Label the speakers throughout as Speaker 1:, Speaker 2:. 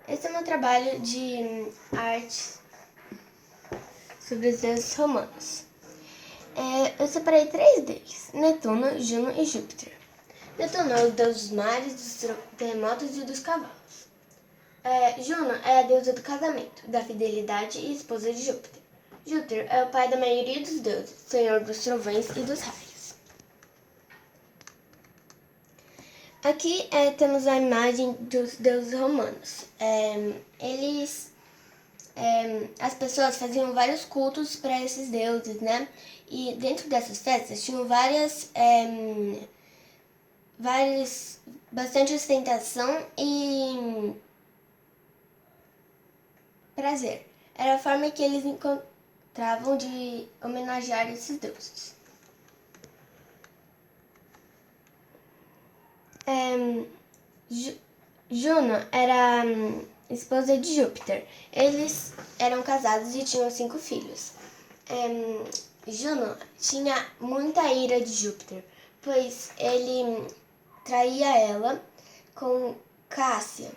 Speaker 1: Esse é meu trabalho de arte sobre os deuses romanos. Eu separei 3 deles: Netuno, Juno e Júpiter. Netuno é o deus dos mares, dos terremotos e dos cavalos. Juno é a deusa do casamento, da fidelidade e esposa de Júpiter. Júpiter é o pai da maioria dos deuses, senhor dos trovões e dos raios. Aqui temos a imagem dos deuses romanos. As pessoas faziam vários cultos para esses deuses, né? E dentro dessas festas tinham bastante ostentação e prazer. Era a forma que eles encontravam de homenagear esses deuses. Juno era esposa de Júpiter. Eles eram casados e tinham 5 filhos. Juno tinha muita ira de Júpiter, pois ele traía ela com Cássia,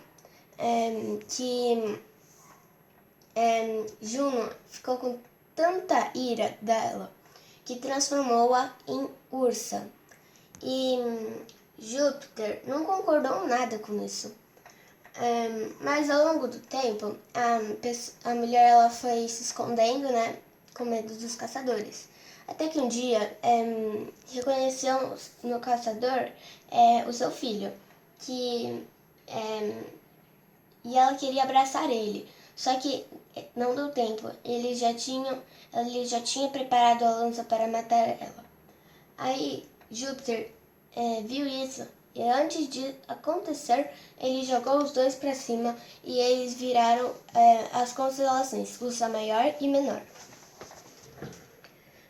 Speaker 1: Juno ficou com tanta ira dela que transformou-a em ursa. E Júpiter não concordou nada com isso. Mas ao longo do tempo, a mulher ela foi se escondendo, né, com medo dos caçadores. Até que um dia reconheceu no caçador o seu filho, e ela queria abraçar ele. Só que não deu tempo, ele já tinha preparado a lança para matar ela. Aí Júpiter viu isso e antes de acontecer, ele jogou os dois para cima e eles viraram as constelações, Ursa Maior e Menor.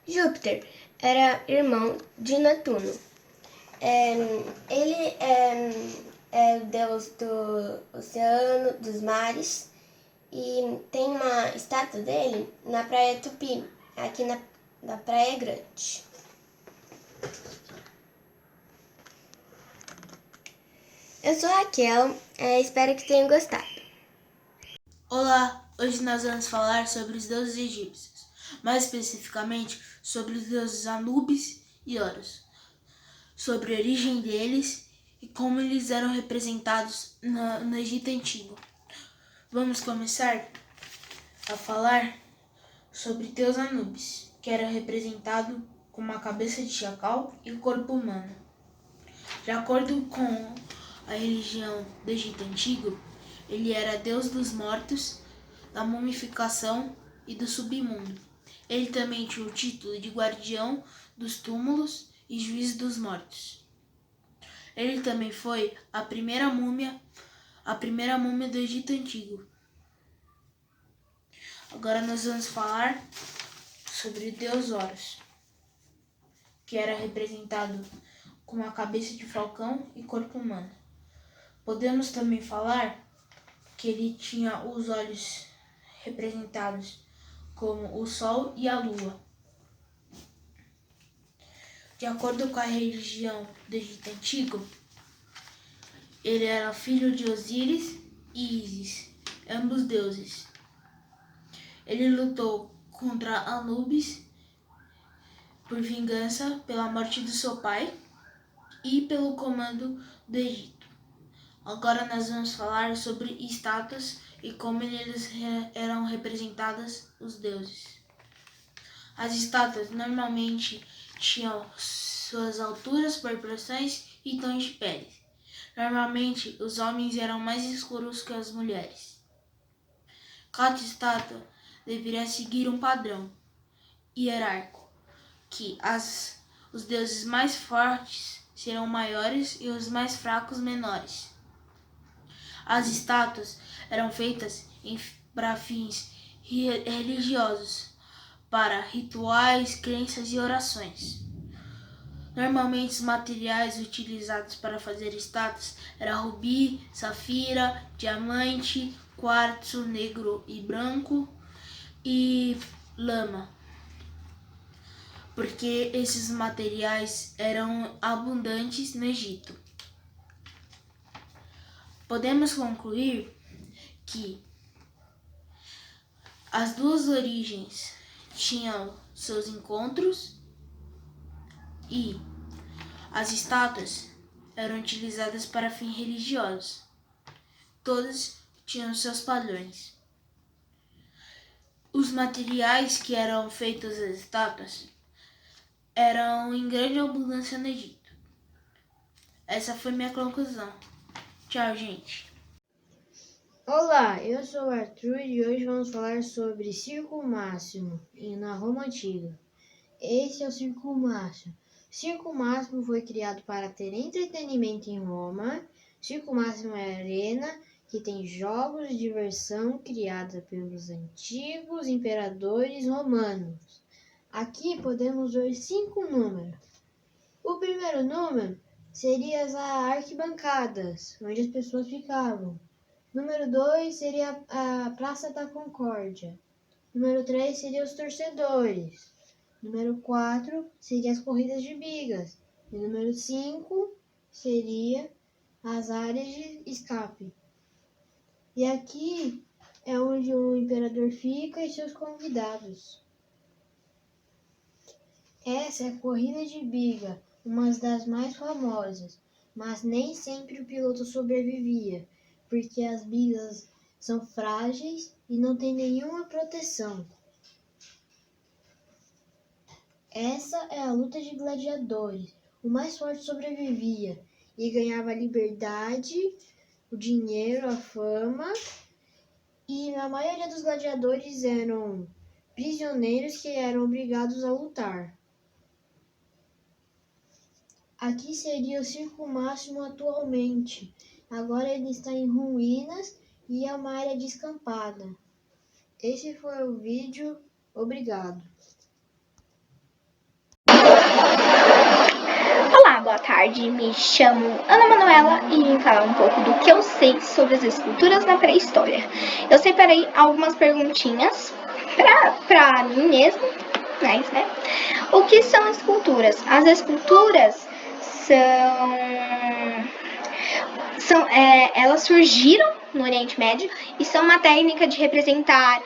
Speaker 1: Júpiter era irmão de Netuno. Ele é o deus do oceano, dos mares, e tem uma estátua dele na Praia Tupi, aqui na Praia Grande. Eu sou Raquel, espero que tenham gostado.
Speaker 2: Olá, hoje nós vamos falar sobre os deuses egípcios, mais especificamente sobre os deuses Anubis e Horus, sobre a origem deles e como eles eram representados no Egito Antigo. Vamos começar a falar sobre Deus Anubis, que era representado com uma cabeça de chacal e corpo humano. De acordo com a religião do Egito Antigo, ele era deus dos mortos, da mumificação e do submundo. Ele também tinha o título de guardião dos túmulos e juiz dos mortos. Ele também foi a primeira múmia do Egito Antigo. Agora nós vamos falar sobre o deus Horus, que era representado com uma cabeça de falcão e corpo humano. Podemos também falar que ele tinha os olhos representados como o sol e a lua. De acordo com a religião do Egito Antigo, ele era filho de Osíris e Ísis, ambos deuses. Ele lutou contra Anubis por vingança pela morte do seu pai e pelo comando do Egito. Agora nós vamos falar sobre estátuas e como eles eram representados os deuses. As estátuas normalmente tinham suas alturas, proporções e tons de pele. Normalmente, os homens eram mais escuros que as mulheres. Cada estátua deveria seguir um padrão hierárquico, que os deuses mais fortes serão maiores e os mais fracos menores. As estátuas eram feitas para fins religiosos, para rituais, crenças e orações. Normalmente os materiais utilizados para fazer estátuas eram rubi, safira, diamante, quartzo negro e branco e lama, porque esses materiais eram abundantes no Egito. Podemos concluir que as duas origens tinham seus encontros e as estátuas eram utilizadas para fins religiosos. Todas tinham seus padrões. Os materiais que eram feitos as estátuas eram em grande abundância no Egito. Essa foi minha conclusão. Tchau, gente.
Speaker 3: Olá, eu sou o Arthur e hoje vamos falar sobre Circo Máximo na Roma Antiga. Esse é o Circo Máximo. Circo Máximo foi criado para ter entretenimento em Roma. Circo Máximo é a arena que tem jogos de diversão criada pelos antigos imperadores romanos. Aqui podemos ver 5 números. O primeiro número seria as arquibancadas, onde as pessoas ficavam. Número 2 seria a Praça da Concórdia. Número 3 seria os torcedores. Número 4 seria as corridas de bigas. E número 5 seria as áreas de escape. E aqui é onde o imperador fica e seus convidados. Essa é a corrida de biga, uma das mais famosas, mas nem sempre o piloto sobrevivia, porque as bigas são frágeis e não têm nenhuma proteção. Essa é a luta de gladiadores. O mais forte sobrevivia e ganhava a liberdade, o dinheiro, a fama, e a maioria dos gladiadores eram prisioneiros que eram obrigados a lutar. Aqui seria o Circo Máximo atualmente. Agora ele está em ruínas e é uma área descampada. Esse foi o vídeo. Obrigado.
Speaker 4: Olá, boa tarde. Me chamo Ana Manuela e vim falar um pouco do que eu sei sobre as esculturas na pré-história. Eu separei algumas perguntinhas pra mim mesmo, né? O que são esculturas? As esculturas elas surgiram no Oriente Médio e são uma técnica de representar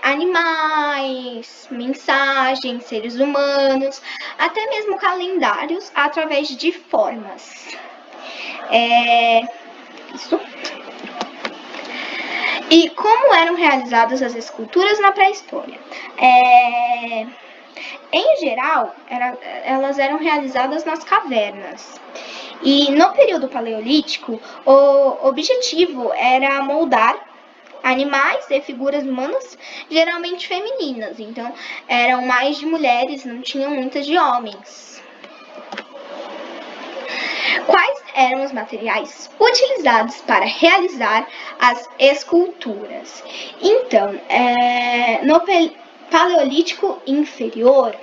Speaker 4: animais, mensagens, seres humanos, até mesmo calendários através de formas. Isso. E como eram realizadas as esculturas na pré-história? Em geral, elas eram realizadas nas cavernas. E no período paleolítico, o objetivo era moldar animais e figuras humanas, geralmente femininas. Então, eram mais de mulheres, não tinham muitas de homens. Quais eram os materiais utilizados para realizar as esculturas? Então, no Paleolítico Inferior,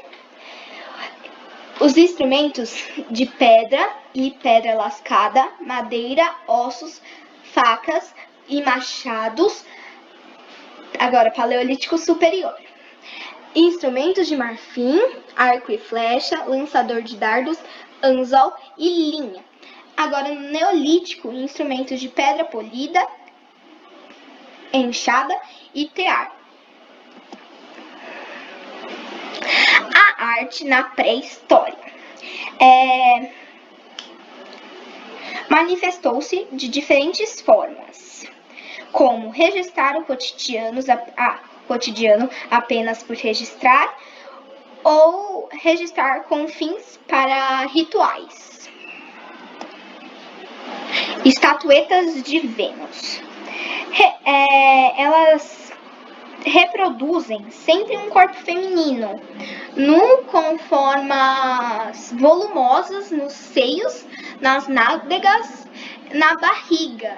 Speaker 4: os instrumentos de pedra e pedra lascada, madeira, ossos, facas e machados. Agora, Paleolítico Superior. Instrumentos de marfim, arco e flecha, lançador de dardos, anzol e linha. Agora, no Neolítico, instrumentos de pedra polida, enxada e tear. A arte na pré-história manifestou-se de diferentes formas, como registrar o cotidiano apenas por registrar ou registrar com fins para rituais. Estatuetas de Vênus. Elas reproduzem sempre um corpo feminino, com formas volumosas nos seios, nas nádegas, na barriga.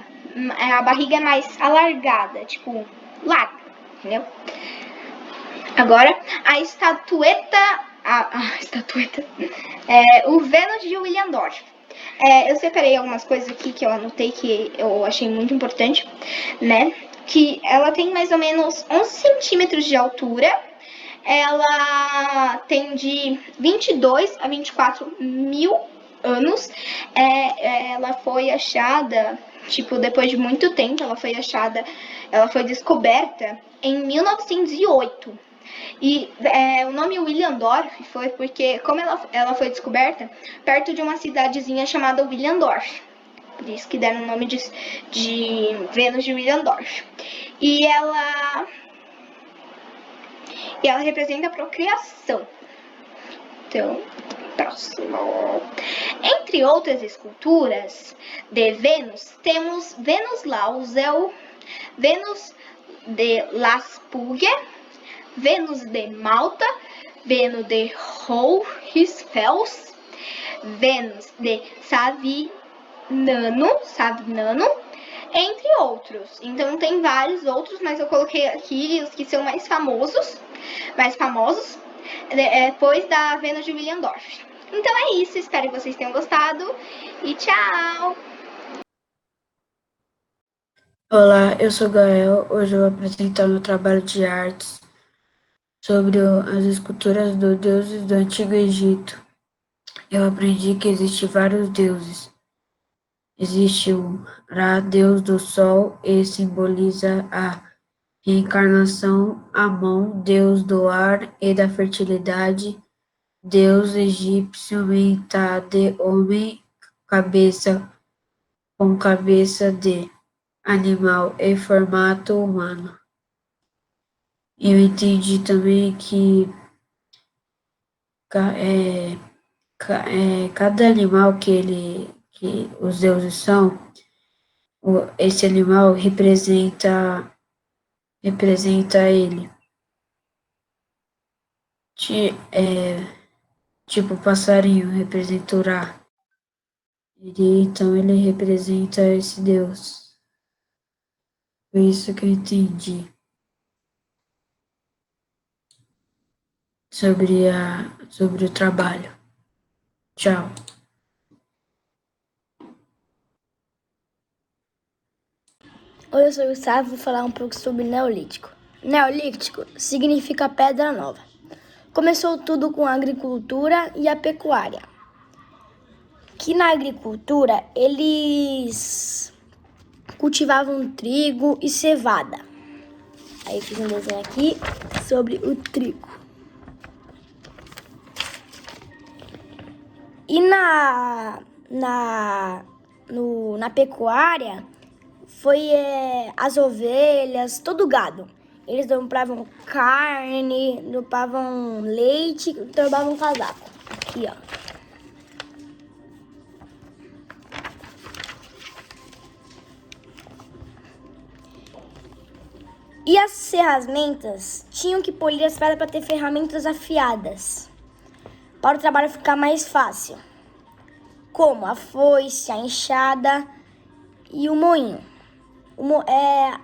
Speaker 4: A barriga é mais alargada, tipo larga, entendeu? Agora, a estatueta, o Vênus de Willendorf. Eu separei algumas coisas aqui que eu anotei que eu achei muito importante, né? Que ela tem mais ou menos 11 centímetros de altura. Ela tem de 22 a 24 mil anos, ela foi achada, tipo, depois de muito tempo, ela foi descoberta em 1908. E o nome Williamsdorf foi porque, como ela foi descoberta perto de uma cidadezinha chamada Williamsdorf. Por isso que deram o nome de Vênus de Williamsdorf. E ela representa a procriação. Então, próximo. Entre outras esculturas de Vênus, temos Vênus Lausel, Vênus de Las Puget, Vênus de Malta, Vênus de Hohenfels, Vênus de Savignano, entre outros. Então tem vários outros, mas eu coloquei aqui os que são mais famosos, depois da Vênus de Williamsdorf. Então é isso, espero que vocês tenham gostado e tchau!
Speaker 5: Olá, eu sou Gael. Hoje eu vou apresentar meu trabalho de artes sobre as esculturas dos deuses do Antigo Egito. Eu aprendi que existem vários deuses. Existe o Ra, deus do sol, e simboliza a reencarnação, Amon, deus do ar e da fertilidade, deus egípcio, Mentade, homem, com cabeça de animal e formato humano. Eu entendi também que cada animal que os deuses são, esse animal representa ele. Tipo o passarinho representa o Ra. Então ele representa esse deus. Foi isso que eu entendi sobre o trabalho. Tchau.
Speaker 6: Oi, eu sou o Gustavo, vou falar um pouco sobre Neolítico. Neolítico significa pedra nova. Começou tudo com a agricultura e a pecuária. Que na agricultura eles cultivavam trigo e cevada. Aí eu fiz um desenho aqui sobre o trigo. E na pecuária foi as ovelhas, todo o gado. Eles dobravam carne, dobravam leite, dobravam casaco. Aqui, ó. E as ferramentas tinham que polir as pedras para ter ferramentas afiadas, para o trabalho ficar mais fácil, como a foice, a enxada e o moinho.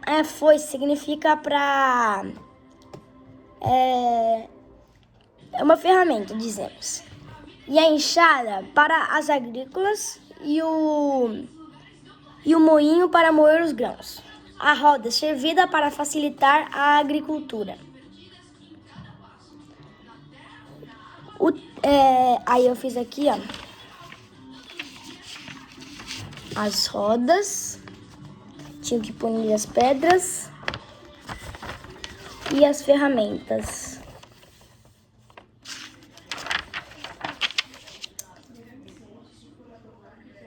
Speaker 6: A foice significa é uma ferramenta, dizemos. E a enxada para as agrícolas e o moinho para moer os grãos. A roda servida para facilitar a agricultura. Aí eu fiz aqui, ó, as rodas, tinha que punir as pedras e as ferramentas.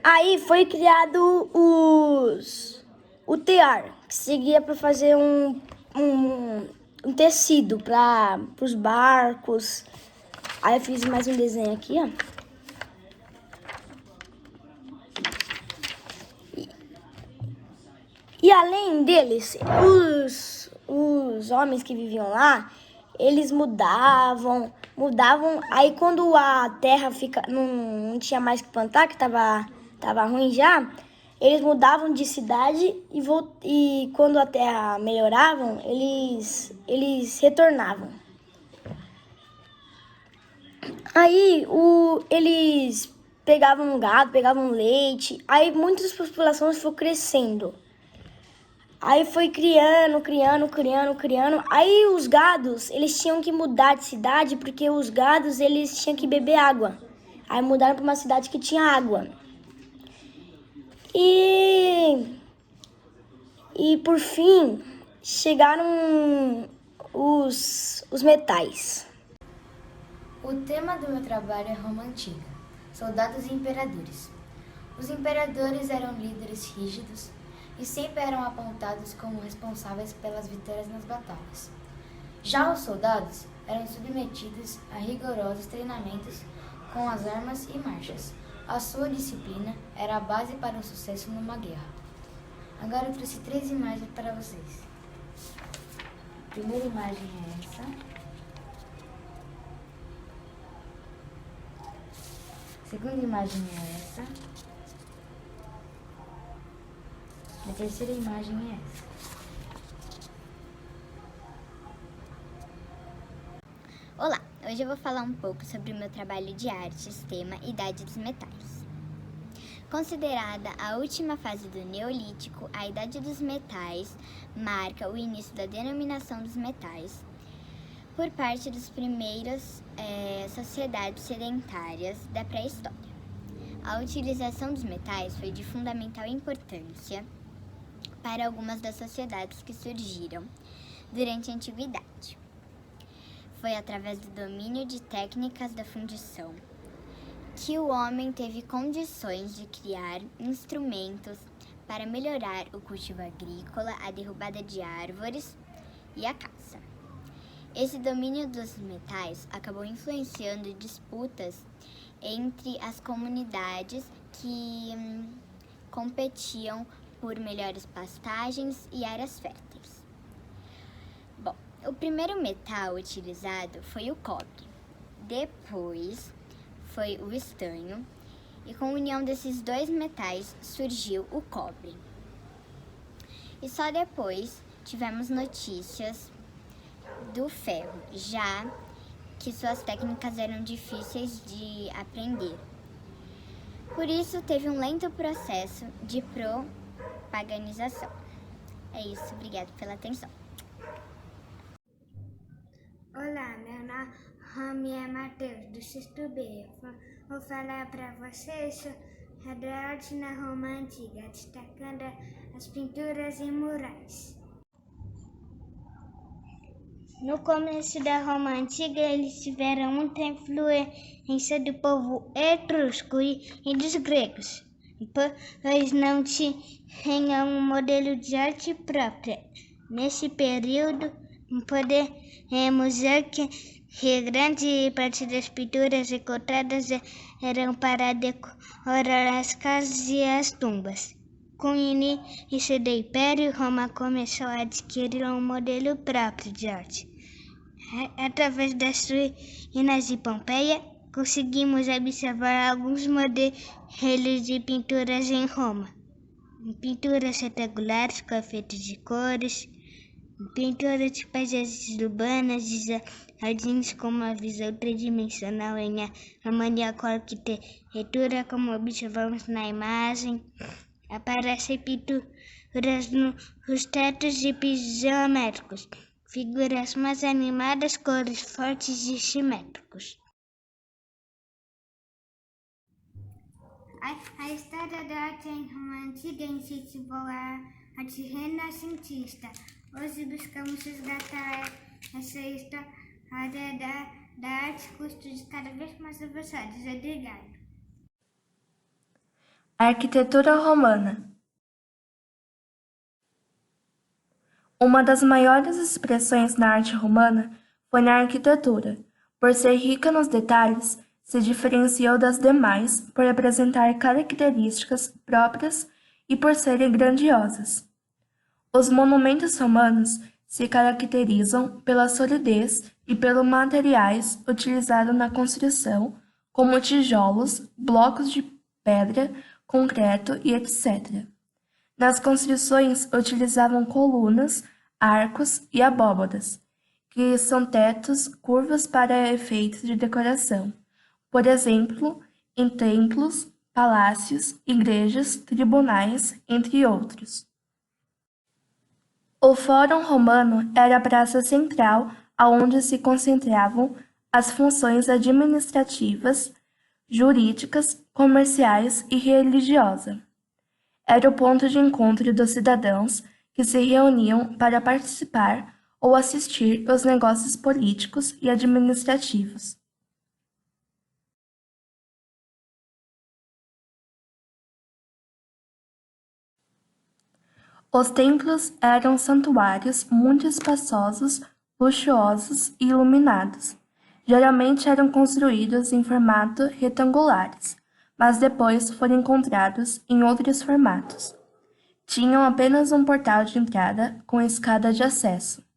Speaker 6: Aí foi criado o tear, que seguia para fazer um tecido para os barcos. Aí eu fiz mais um desenho aqui, ó. E além deles, os homens que viviam lá, eles mudavam. Aí quando a terra não tinha mais que plantar, que tava ruim já, eles mudavam de cidade e quando a terra melhoravam, eles retornavam. Aí eles pegavam gado, pegavam leite, aí muitas populações foram crescendo. Aí foi criando. Aí os gados, eles tinham que mudar de cidade porque os gados, eles tinham que beber água. Aí mudaram para uma cidade que tinha água. E por fim, chegaram os metais.
Speaker 3: O tema do meu trabalho é Roma Antiga, soldados e imperadores. Os imperadores eram líderes rígidos e sempre eram apontados como responsáveis pelas vitórias nas batalhas. Já os soldados eram submetidos a rigorosos treinamentos com as armas e marchas. A sua disciplina era a base para o sucesso numa guerra. Agora eu trouxe 3 imagens para vocês. A primeira imagem é essa. A segunda imagem é essa. A terceira imagem é essa.
Speaker 7: Olá, hoje eu vou falar um pouco sobre o meu trabalho de artes, tema Idade dos Metais. Considerada a última fase do Neolítico, a Idade dos Metais marca o início da denominação dos metais por parte das primeiras sociedades sedentárias da pré-história. A utilização dos metais foi de fundamental importância para algumas das sociedades que surgiram durante a Antiguidade. Foi através do domínio de técnicas da fundição que o homem teve condições de criar instrumentos para melhorar o cultivo agrícola, a derrubada de árvores e a caça. Esse domínio dos metais acabou influenciando disputas entre as comunidades que competiam por melhores pastagens e áreas férteis. Bom, o primeiro metal utilizado foi o cobre, depois foi o estanho, e com a união desses dois metais surgiu o cobre. E só depois tivemos notícias do ferro, já que suas técnicas eram difíceis de aprender. Por isso teve um lento processo de propaganização. É isso, obrigado pela atenção.
Speaker 8: Olá, meu nome é Matheus, do 6º B. Vou falar para vocês sobre a arte na Roma Antiga, destacando as pinturas e murais. No começo da Roma Antiga, eles tiveram muita influência do povo etrusco e dos gregos, pois não tinham um modelo de arte própria. Nesse período, podemos ver que grande parte das pinturas encontradas eram para decorar as casas e as tumbas. Com o início do Império, Roma começou a adquirir um modelo próprio de arte. Através das ruínas de Pompeia, conseguimos observar alguns modelos de pinturas em Roma. Pinturas retangulares com efeitos de cores, pinturas de paisagens urbanas e jardins com uma visão tridimensional em harmonia com a arquitetura, como observamos na imagem. Aparecem pinturas nos tetos e pisos geométricos, figuras mais animadas, cores fortes e simétricos. A história da arte em Roma Antiga incentivou a arte renascentista. Hoje buscamos resgatar essa história da arte com estudos cada vez mais avançados. Obrigada.
Speaker 9: Arquitetura romana. Uma das maiores expressões na arte romana foi na arquitetura. Por ser rica nos detalhes, se diferenciou das demais por apresentar características próprias e por serem grandiosas. Os monumentos romanos se caracterizam pela solidez e pelos materiais utilizados na construção, como tijolos, blocos de pedra, concreto e etc. Nas construções utilizavam colunas, arcos e abóbadas, que são tetos curvos para efeitos de decoração, por exemplo, em templos, palácios, igrejas, tribunais, entre outros. O Fórum Romano era a praça central aonde se concentravam as funções administrativas, jurídicas, comerciais e religiosa. Era o ponto de encontro dos cidadãos que se reuniam para participar ou assistir aos negócios políticos e administrativos. Os templos eram santuários muito espaçosos, luxuosos e iluminados. Geralmente eram construídos em formato retangulares, mas depois foram encontrados em outros formatos. Tinham apenas um portal de entrada com escada de acesso.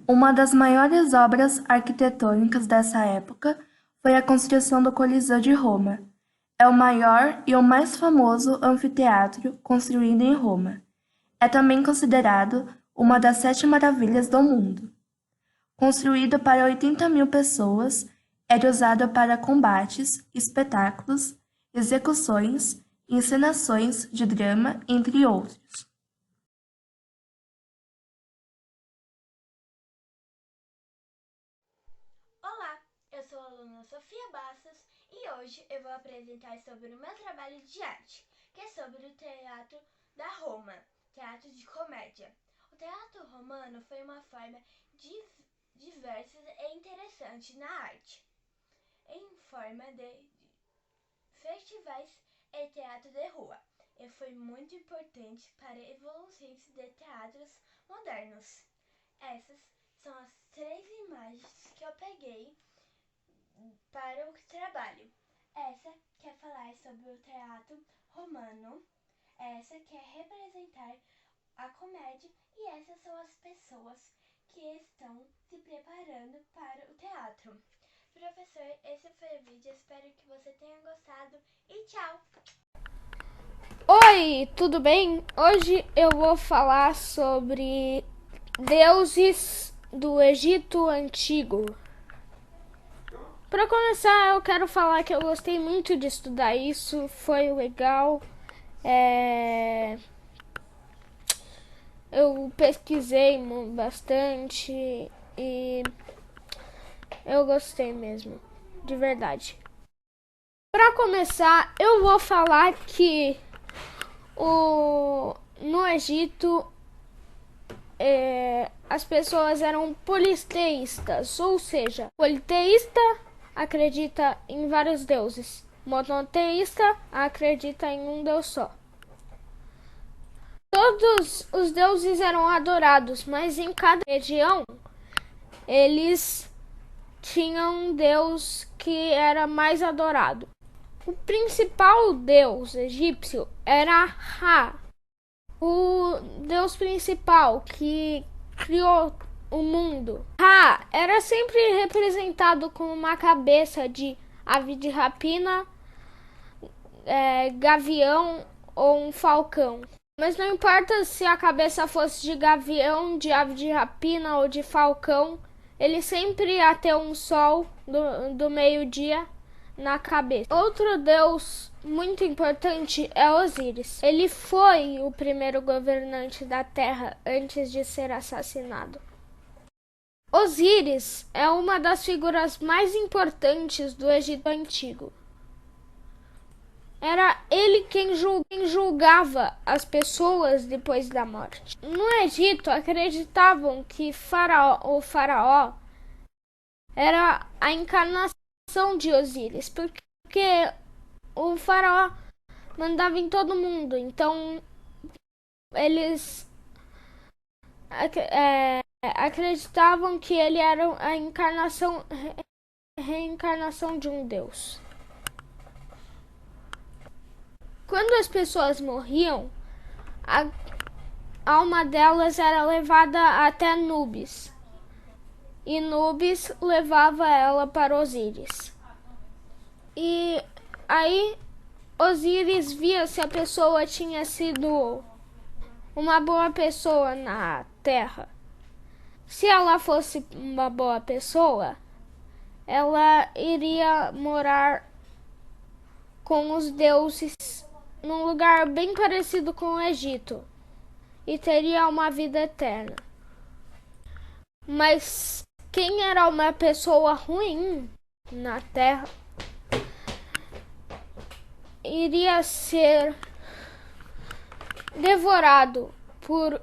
Speaker 9: Uma das maiores obras arquitetônicas dessa época foi a construção do Coliseu de Roma. É o maior e o mais famoso anfiteatro construído em Roma. É também considerado uma das 7 maravilhas do mundo. Construído para 80.000 pessoas, era usado para combates, espetáculos, execuções, encenações de drama, entre outros.
Speaker 6: Olá, eu sou a aluna Sofia Bastos e hoje eu vou apresentar sobre o meu trabalho de arte, que é sobre o teatro da Roma, teatro de comédia. O teatro romano foi uma forma diversa e interessante na arte, em forma de festivais e teatro de rua, e foi muito importante para a evolução de teatros modernos. Essas são as 3 imagens que eu peguei para o trabalho. Essa quer falar sobre o teatro romano, essa quer representar a comédia e essas são as pessoas que estão se preparando para o teatro. Professor, esse foi o vídeo, espero que você tenha gostado e tchau!
Speaker 10: Oi, tudo bem? Hoje eu vou falar sobre deuses do Egito Antigo. Para começar, eu quero falar que eu gostei muito de estudar isso, foi legal. Eu pesquisei bastante e eu gostei mesmo, de verdade. Para começar, eu vou falar que no Egito as pessoas eram politeístas, ou seja, politeísta acredita em vários deuses, monoteísta acredita em um deus só. Todos os deuses eram adorados, mas em cada região eles tinham um deus que era mais adorado. O principal deus egípcio era Ra, o deus principal que criou o mundo. Ra era sempre representado com uma cabeça de ave de rapina, gavião ou um falcão. Mas não importa se a cabeça fosse de gavião, de ave de rapina ou de falcão, ele sempre ia ter um sol do meio-dia na cabeça. Outro deus muito importante é Osíris. Ele foi o primeiro governante da Terra antes de ser assassinado. Osíris é uma das figuras mais importantes do Egito Antigo. Era ele quem julgava as pessoas depois da morte. No Egito, acreditavam que o faraó era a encarnação de Osíris, porque o faraó mandava em todo mundo. Então, eles acreditavam que ele era a reencarnação de um deus. Quando as pessoas morriam, a alma delas era levada até Nubis, e Nubis levava ela para Osíris. E aí Osíris via se a pessoa tinha sido uma boa pessoa na Terra. Se ela fosse uma boa pessoa, ela iria morar com os deuses num lugar bem parecido com o Egito. e teria uma vida eterna. Mas quem era uma pessoa ruim na Terra iria ser devorado por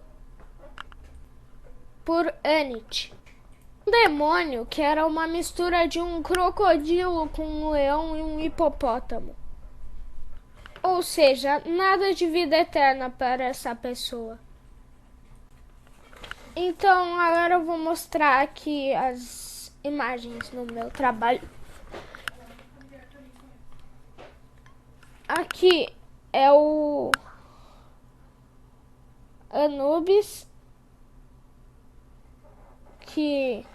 Speaker 10: Anit, um demônio que era uma mistura de um crocodilo com um leão e um hipopótamo. Ou seja, nada de vida eterna para essa pessoa. Então, agora eu vou mostrar aqui as imagens no meu trabalho. Aqui é o Anubis, que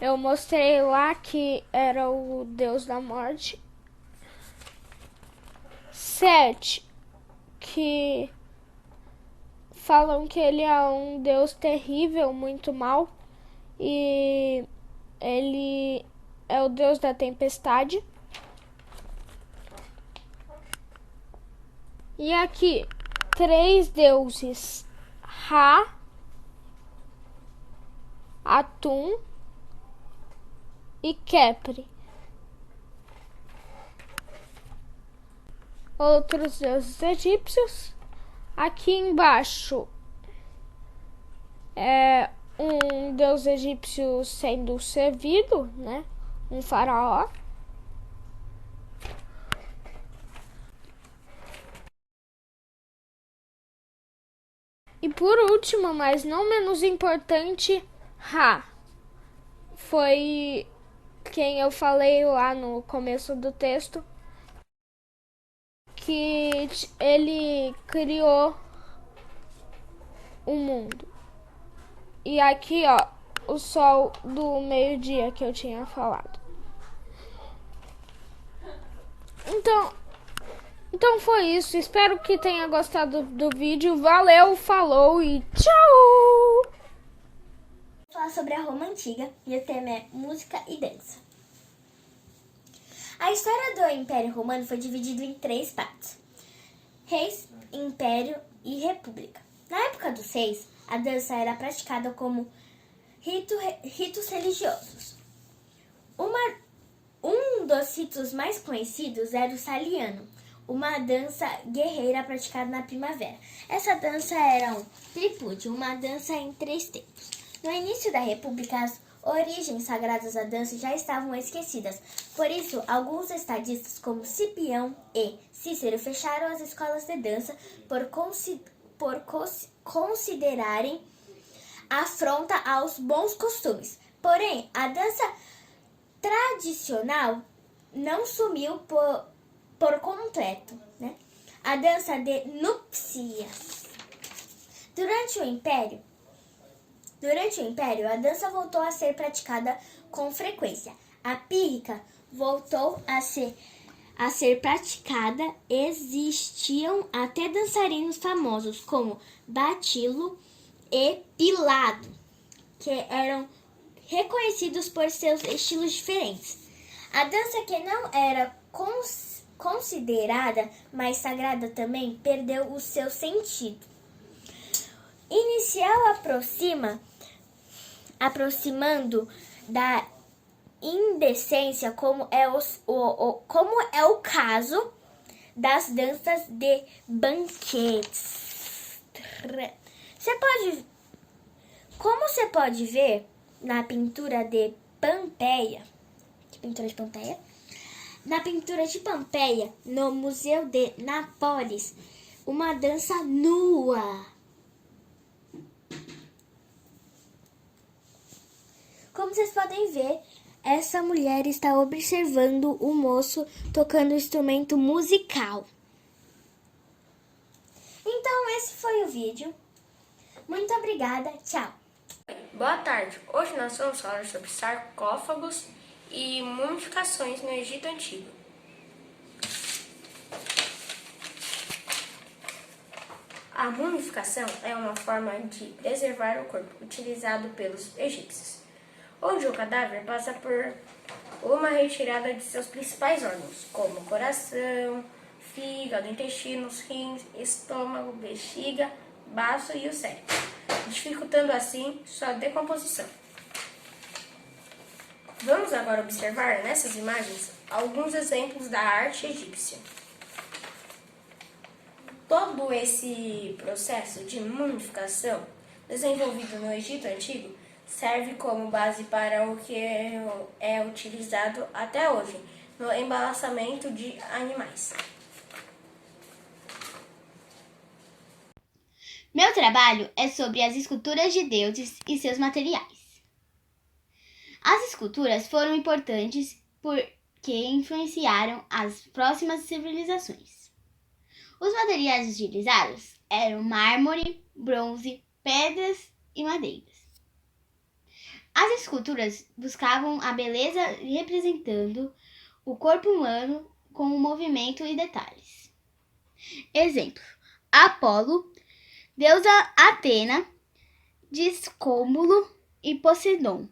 Speaker 10: eu mostrei lá que era o deus da morte. Set, que falam que ele é um deus terrível, muito mau, e ele é o deus da tempestade. E aqui, 3 deuses: Ra, Atum e Kepri. Outros deuses egípcios. Aqui embaixo é um deus egípcio sendo servido, né? Um faraó. E por último, mas não menos importante, Ra. Foi quem eu falei lá no começo do texto, que ele criou o mundo. E aqui, ó, o sol do meio-dia que eu tinha falado. Então foi isso. Espero que tenha gostado do vídeo. Valeu, falou e tchau!
Speaker 6: Vou falar sobre a Roma Antiga e o tema é música e dança. A história do Império Romano foi dividida em 3 partes: reis, império e república. Na época dos reis, a dança era praticada como ritos religiosos. Um dos ritos mais conhecidos era o Saliano, uma dança guerreira praticada na primavera. Essa dança era um tripúdio, uma dança em 3 tempos. No início da República, as origens sagradas da dança já estavam esquecidas. Por isso, alguns estadistas como Cipião e Cícero fecharam as escolas de dança por considerarem afronta aos bons costumes. Porém, a dança tradicional não sumiu por completo, né? A dança de núpcias. Durante o Império, a dança voltou a ser praticada com frequência. A pírrica voltou a ser praticada. Existiam até dançarinos famosos como Batilo e Pilado, que eram reconhecidos por seus estilos diferentes. A dança que não era considerada mais sagrada também perdeu o seu sentido. Inicial aproximando da indecência, como é o caso das danças de banquetes. Como você pode ver na pintura de Pompeia, na pintura de Pompeia, no Museu de Nápoles, uma dança nua. Como vocês podem ver, essa mulher está observando o moço tocando um instrumento musical. Então, esse foi o vídeo. Muito obrigada, tchau!
Speaker 11: Boa tarde, hoje nós vamos falar sobre sarcófagos e mumificações no Egito Antigo. A mumificação é uma forma de preservar o corpo utilizado pelos egípcios, onde o cadáver passa por uma retirada de seus principais órgãos, como coração, fígado, intestinos, rins, estômago, bexiga, baço e o cérebro, dificultando assim sua decomposição. Vamos agora observar nessas imagens alguns exemplos da arte egípcia. Todo esse processo de mumificação desenvolvido no Egito Antigo serve como base para o que é utilizado até hoje no embalaçamento de animais.
Speaker 7: Meu trabalho é sobre as esculturas de deuses e seus materiais. As esculturas foram importantes porque influenciaram as próximas civilizações. Os materiais utilizados eram mármore, bronze, pedras e madeiras. As esculturas buscavam a beleza representando o corpo humano com o movimento e detalhes. Exemplo: Apolo, deusa Atena, Discômbulo e Poseidon.